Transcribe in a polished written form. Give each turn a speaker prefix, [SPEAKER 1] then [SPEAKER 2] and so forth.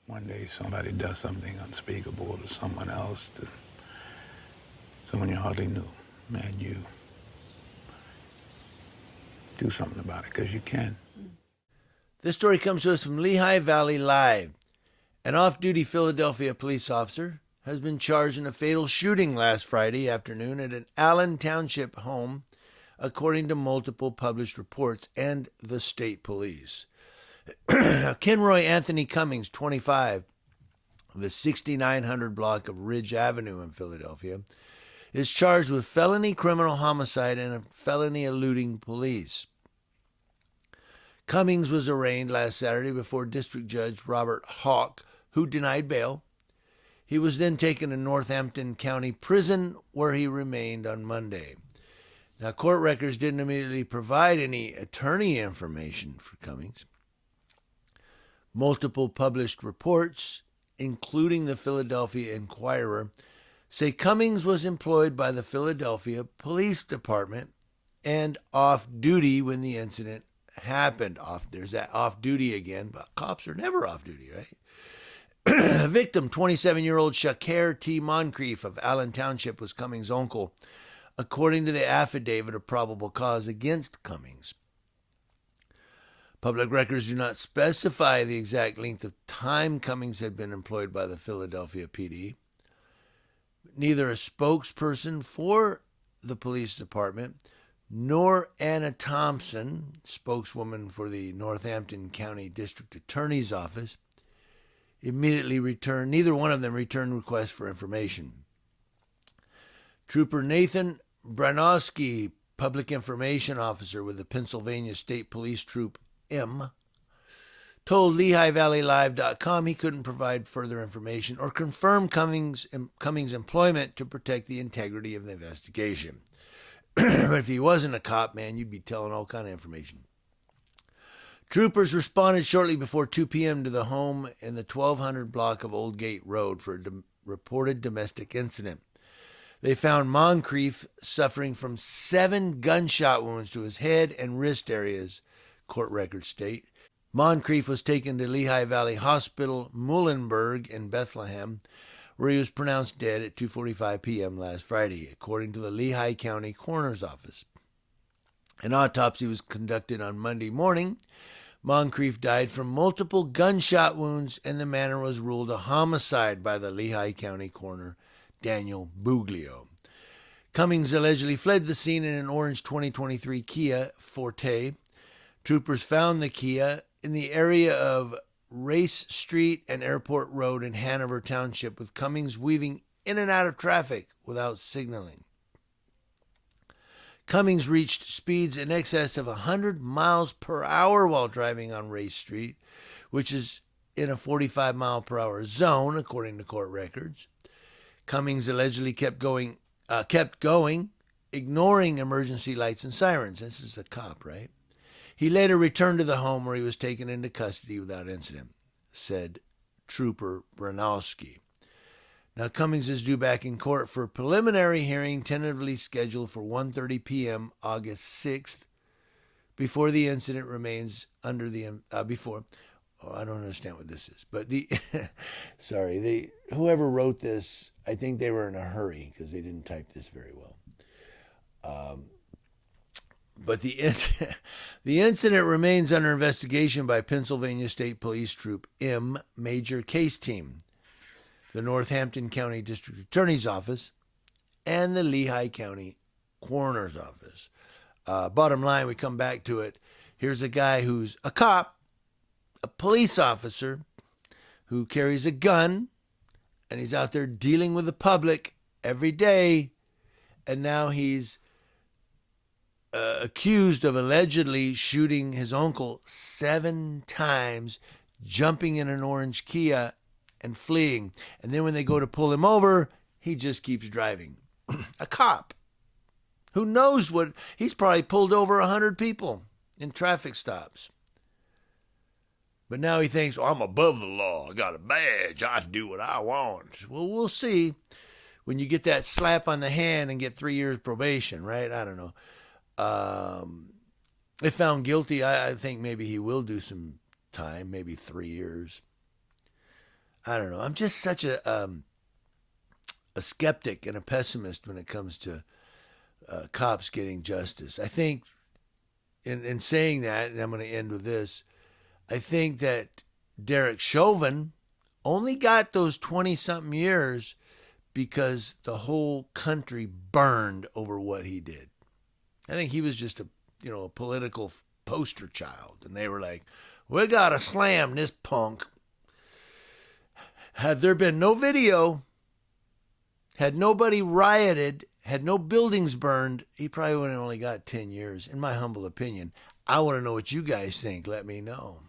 [SPEAKER 1] one day somebody does something unspeakable to someone else, to someone you hardly knew, and you do something about it, because you can.
[SPEAKER 2] This story comes to us from Lehigh Valley Live. An off-duty Philadelphia police officer has been charged in a fatal shooting last Friday afternoon at an Allen Township home, according to multiple published reports and the state police. Kenroy Anthony Cummings, 25, of the 6900 block of Ridge Avenue in Philadelphia, is charged with felony criminal homicide and a felony eluding police. Cummings was arraigned last Saturday before District Judge Robert Hawk, who denied bail. He was then taken to Northampton County Prison, where he remained on Monday. Now, court records didn't immediately provide any attorney information for Cummings. Multiple published reports, including the Philadelphia Inquirer, say Cummings was employed by the Philadelphia Police Department and off-duty when the incident happened. There's that off-duty again, but cops are never off-duty, right? Victim, 27-year-old Shakir T. Moncrief of Allen Township, was Cummings' uncle, according to the affidavit of probable cause against Cummings. Public records do not specify the exact length of time Cummings had been employed by the Philadelphia PD. Neither a spokesperson for the police department nor Anna Thompson, spokeswoman for the Northampton County District Attorney's Office, neither one of them returned requests for information. Trooper Nathan Branowski, Public Information Officer with the Pennsylvania State Police Troop M, told LehighValleyLive.com he couldn't provide further information or confirm Cummings' employment to protect the integrity of the investigation. But if he wasn't a cop, man, you'd be telling all kind of information. Troopers responded shortly before 2 p.m. to the home in the 1200 block of Old Gate Road for a reported domestic incident. They found Moncrief suffering from 7 gunshot wounds to his head and wrist areas, court records state. Moncrief was taken to Lehigh Valley Hospital, Muhlenberg in Bethlehem, where he was pronounced dead at 2:45 p.m. last Friday, according to the Lehigh County Coroner's Office. An autopsy was conducted on Monday morning. Moncrief died from multiple gunshot wounds, and the manner was ruled a homicide by the Lehigh County Coroner, Daniel Buglio. Cummings allegedly fled the scene in an orange 2023 Kia Forte. Troopers found the Kia in the area of Race Street and Airport Road in Hanover Township, with Cummings weaving in and out of traffic without signaling. Cummings reached speeds in excess of 100 miles per hour while driving on Race Street, which is in a 45 mile per hour zone, according to court records. Cummings allegedly kept going, ignoring emergency lights and sirens. This is a cop, right? He later returned to the home where he was taken into custody without incident, said Trooper Branowski. Now, Cummings is due back in court for a preliminary hearing tentatively scheduled for 1:30 p.m. August 6th. Before the incident remains under the I don't understand what this is, but whoever wrote this, I think they were in a hurry because they didn't type this very well. But the incident remains under investigation by Pennsylvania State Police Troop M Major Case Team, the Northampton County District Attorney's Office, and the Lehigh County Coroner's Office. Bottom line, we come back to it. Here's a guy who's a cop, a police officer, who carries a gun, and he's out there dealing with the public every day, and now he's accused of allegedly shooting his uncle 7 times, jumping in an orange Kia and fleeing. And then when they go to pull him over, he just keeps driving. A cop who knows what, he's probably pulled over 100 people in traffic stops. But now he thinks, I'm above the law. I got a badge. I can do what I want. Well, we'll see when you get that slap on the hand and get 3 years probation, right? I don't know. If found guilty, I think maybe he will do some time, maybe 3 years. I don't know. I'm just such a skeptic and a pessimist when it comes to cops getting justice. I think, in saying that, and I'm going to end with this, I think that Derek Chauvin only got those 20-something years because the whole country burned over what he did. I think he was just a political poster child, and they were like, "We gotta slam this punk." Had there been no video, had nobody rioted, had no buildings burned, he probably would have only got 10 years, in my humble opinion. I want to know what you guys think. Let me know.